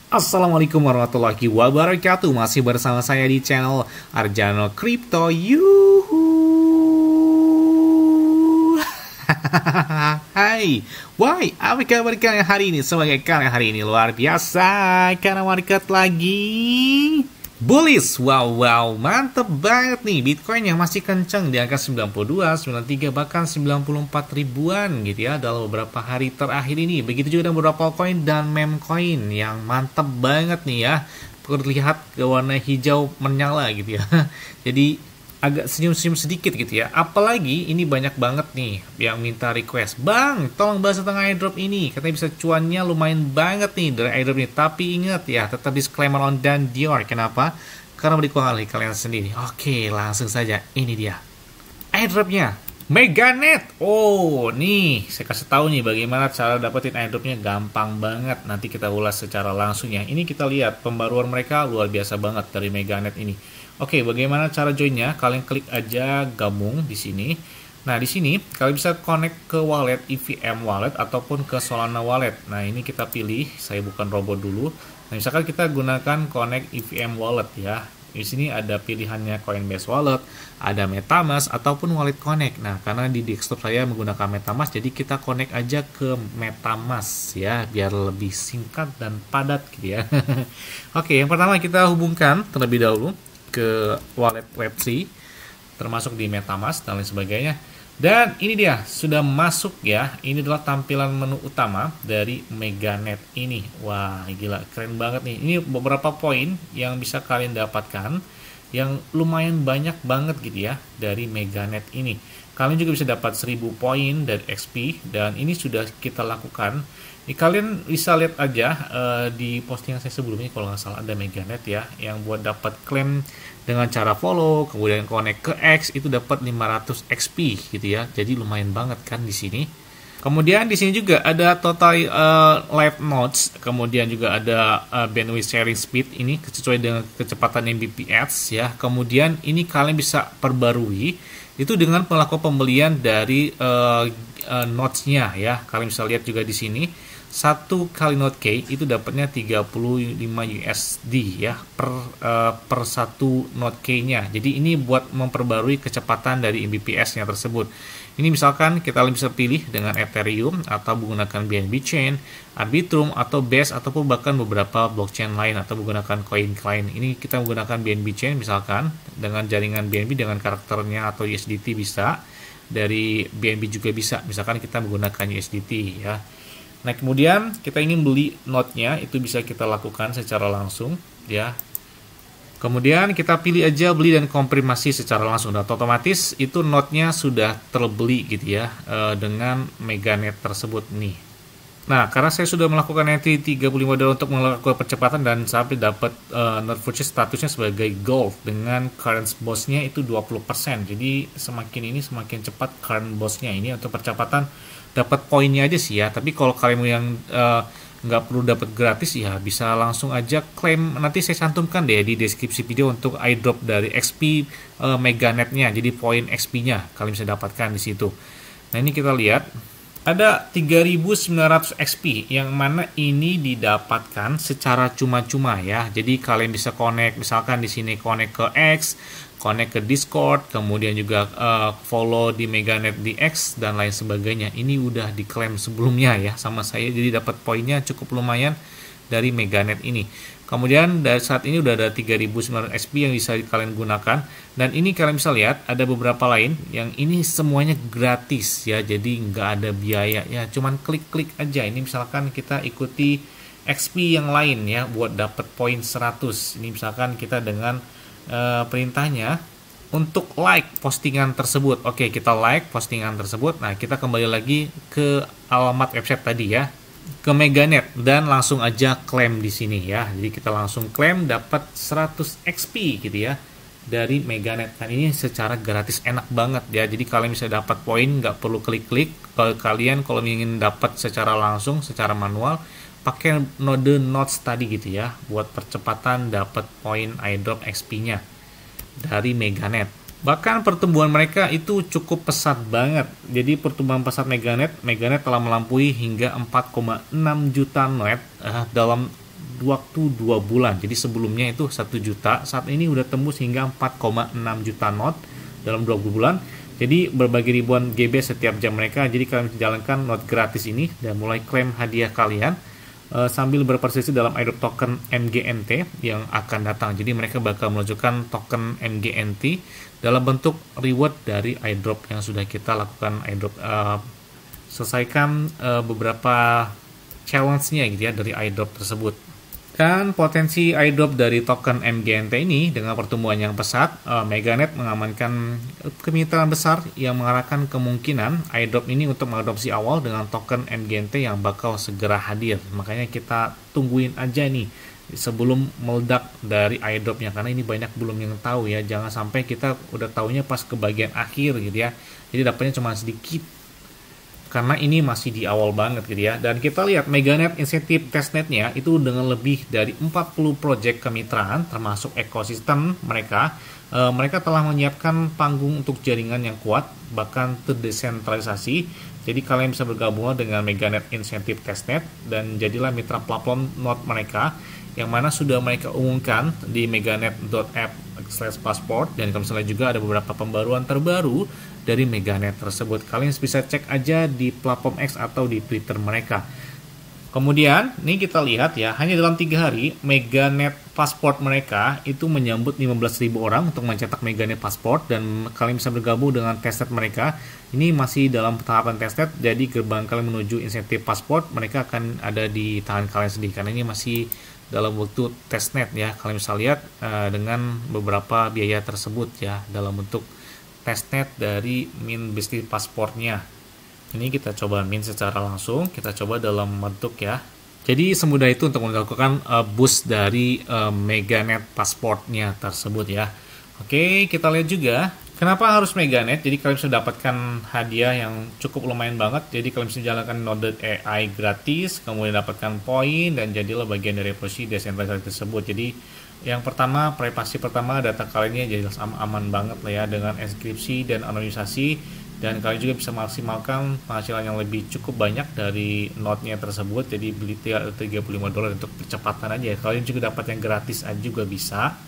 Assalamualaikum warahmatullahi wabarakatuh. Masih bersama saya di channel Arjano Crypto. Yuhu. Hai, why? Apa kabar kalian hari ini? Semoga kalian hari ini luar biasa karena market lagi bullish. Wow, mantep banget nih. Bitcoin yang masih kenceng di angka 92, 93, bahkan 94 ribuan gitu ya dalam beberapa hari terakhir ini. Begitu juga dengan beberapa coin dan meme coin yang mantep banget nih ya. Terlihat warna hijau menyala gitu ya. Jadi agak senyum-senyum sedikit gitu ya. Apalagi ini banyak banget nih yang minta request, "Bang, tolong bahas tentang airdrop ini. Katanya bisa cuannya lumayan banget nih dari airdrop ini." Tapi ingat ya, tetap disclaimer on dan Dior. Kenapa? Karena berdikung oleh kalian sendiri. Oke, langsung saja. Ini dia airdropnya. Meganet. Oh, nih saya kasih tahu nih bagaimana cara dapetin airdropnya. Gampang banget. Nanti kita ulas secara langsung ya. Ini kita lihat pembaruan mereka luar biasa banget dari Meganet ini. Oke, bagaimana cara joinnya? Kalian klik aja gabung di sini. Nah, di sini kalian bisa connect ke wallet EVM wallet ataupun ke Solana wallet. Nah, ini kita pilih. Saya bukan robot dulu. Nah, misalkan kita gunakan connect EVM wallet ya. Di sini ada pilihannya Coinbase Wallet, ada MetaMask ataupun Wallet Connect. Nah, karena di desktop saya menggunakan MetaMask, jadi kita connect aja ke MetaMask ya, biar lebih singkat dan padat gitu ya. Oke, yang pertama kita hubungkan terlebih dahulu ke wallet Web3, termasuk di MetaMask dan lain sebagainya. Dan ini dia, sudah masuk ya. Ini adalah tampilan menu utama dari Meganet ini. Wah, gila, keren banget nih. Ini beberapa poin yang bisa kalian dapatkan, yang lumayan banyak banget gitu ya, dari Meganet ini. Kalian juga bisa dapat 1000 poin dari XP, dan ini sudah kita lakukan. Kalian bisa lihat aja di postingan saya sebelumnya, kalau nggak salah ada Meganet ya, yang buat dapat klaim dengan cara follow, kemudian connect ke X, itu dapat 500 XP gitu ya. Jadi lumayan banget kan di sini. Kemudian di sini juga ada total live nodes, kemudian juga ada bandwidth sharing speed, ini sesuai dengan kecepatan Mbps ya. Kemudian ini kalian bisa perbarui itu dengan melakukan pembelian dari nodes-nya ya. Kalian bisa lihat juga di sini. Satu kali node K itu dapatnya 35 USD ya per satu node K-nya. Jadi ini buat memperbarui kecepatan dari Mbps-nya tersebut. Ini misalkan kita bisa pilih dengan Ethereum atau menggunakan BNB Chain, Arbitrum atau Base ataupun bahkan beberapa blockchain lain atau menggunakan koin lain. Ini kita menggunakan BNB Chain misalkan dengan jaringan BNB dengan karakternya atau USDT bisa. Dari BNB juga bisa. Misalkan kita menggunakan USDT ya. Nah, kemudian kita ingin beli node-nya, itu bisa kita lakukan secara langsung ya. Kemudian kita pilih aja beli dan konfirmasi secara langsung, dan otomatis itu node-nya sudah terbeli gitu ya dengan Meganet tersebut nih. Nah, karena saya sudah melakukan entry $35 untuk melakukan percepatan dan sampai dapat node purchase statusnya sebagai gold dengan current boss-nya itu 20%. Jadi semakin ini semakin cepat current boss-nya. Ini untuk percepatan dapat poinnya aja sih ya. Tapi kalau kalian yang nggak perlu dapat gratis ya bisa langsung aja klaim. Nanti saya cantumkan deh di deskripsi video untuk airdrop dari XP Meganet-nya. Jadi poin XP-nya kalian bisa dapatkan di situ. Nah, ini kita lihat ada 3900 XP yang mana ini didapatkan secara cuma-cuma ya. Jadi kalian bisa connect, misalkan di sini connect ke X, connect ke Discord, kemudian juga follow di Meganet di X dan lain sebagainya. Ini udah diklaim sebelumnya ya sama saya, jadi dapat poinnya cukup lumayan dari Meganet ini. Kemudian dari saat ini udah ada 3900 XP yang bisa kalian gunakan, dan ini kalian bisa lihat ada beberapa lain yang ini semuanya gratis ya, jadi nggak ada biaya ya, cuman klik-klik aja. Ini misalkan kita ikuti XP yang lain ya buat dapat poin 100. Ini misalkan kita dengan perintahnya untuk like postingan tersebut. Oke, kita like postingan tersebut. Nah, kita kembali lagi ke alamat website tadi ya, ke Meganet, dan langsung aja klaim di sini ya. Jadi kita langsung klaim dapat 100 XP gitu ya dari Meganet. Dan ini secara gratis, enak banget ya. Jadi kalian bisa dapat poin nggak perlu klik-klik. Kalau kalian ingin dapat secara langsung, secara manual, pakai node nodes tadi gitu ya, buat percepatan dapat poin airdrop XP-nya dari Meganet. Bahkan pertumbuhan mereka itu cukup pesat banget. Jadi pertumbuhan pesat Meganet telah melampaui hingga 4,6 juta node dalam waktu 2 bulan. Jadi sebelumnya itu 1 juta, saat ini udah tembus hingga 4,6 juta not dalam 20 bulan. Jadi berbagi ribuan GB setiap jam mereka. Jadi kalian jalankan not gratis ini dan mulai klaim hadiah kalian sambil berpartisipasi dalam airdrop token MGNT yang akan datang. Jadi mereka bakal meluncurkan token MGNT dalam bentuk reward dari airdrop yang sudah kita lakukan airdrop. Selesaikan beberapa challenge-nya gitu ya dari airdrop tersebut. Dan potensi airdrop dari token MGNT ini dengan pertumbuhan yang pesat, Meganet mengamankan kemungkinan besar yang mengarahkan kemungkinan airdrop ini untuk mengadopsi awal dengan token MGNT yang bakal segera hadir. Makanya kita tungguin aja nih sebelum meledak dari airdropnya, karena ini banyak belum yang tahu ya. Jangan sampai kita udah taunya pas ke bagian akhir gitu ya. Jadi dapatnya cuma sedikit, karena ini masih di awal banget gitu ya. Dan kita lihat Meganet insentif testnetnya itu dengan lebih dari 40 project kemitraan termasuk ekosistem mereka. Mereka telah menyiapkan panggung untuk jaringan yang kuat bahkan terdesentralisasi. Jadi kalian bisa bergabung dengan Meganet insentif testnet dan jadilah mitra platform node mereka yang mana sudah mereka umumkan di meganet.app/passport. Dan kalau misalnya juga ada beberapa pembaruan terbaru dari Meganet tersebut, kalian bisa cek aja di platform X atau di Twitter mereka. Kemudian, ini kita lihat ya, hanya dalam 3 hari, Meganet Passport mereka itu menyambut 15.000 orang untuk mencetak Meganet Passport, dan kalian bisa bergabung dengan testnet mereka. Ini masih dalam tahapan testnet, jadi gerbang kalian menuju insentif Passport, mereka akan ada di tangan kalian sendiri, karena ini masih dalam waktu testnet ya. Kalian bisa lihat dengan beberapa biaya tersebut ya, dalam bentuk testnet dari mint bisnis pasportnya. Ini kita coba mint secara langsung, kita coba dalam bentuk ya. Jadi semudah itu untuk melakukan boost dari Meganet pasportnya tersebut ya. Oke, kita lihat juga kenapa harus Meganet. Jadi kalian bisa dapatkan hadiah yang cukup lumayan banget. Jadi kalian bisa jalankan node AI gratis, kemudian dapatkan poin dan jadilah bagian dari revolusi desentralisasi tersebut. Jadi yang pertama, privasi pertama, data kalian jadi aman banget lah ya dengan enkripsi dan anonimisasi. Dan kalian juga bisa maksimalkan penghasilan yang lebih cukup banyak dari node-nya tersebut. Jadi beli $35 untuk percepatan aja. Kalian juga dapat yang gratis aja juga bisa.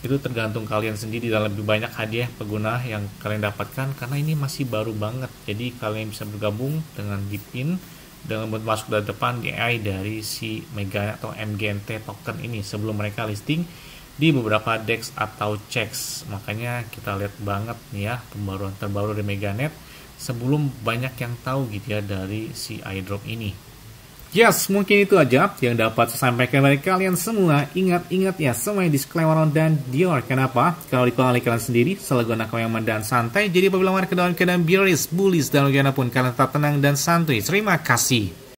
Itu tergantung kalian sendiri, dan lebih banyak hadiah pengguna yang kalian dapatkan karena ini masih baru banget. Jadi kalian bisa bergabung dengan Deepin dengan masuk dari depan AI dari si Meganet atau MGNT token ini sebelum mereka listing di beberapa DEX atau CEX. Makanya kita lihat banget nih ya pembaruan terbaru dari Meganet sebelum banyak yang tahu gitu ya dari si airdrop ini. Yes, mungkin itu aja yang dapat saya sampaikan dari kalian semua. Ingat-ingat ya, semua disclaimer dan Dior. Kenapa? Kalau dikuali kalian sendiri, selalu gunakan yang aman dan santai. Jadi apabila mereka dalam keadaan bearish, bullish, dan bagaimanapun kalian tetap tenang dan santuy. Terima kasih.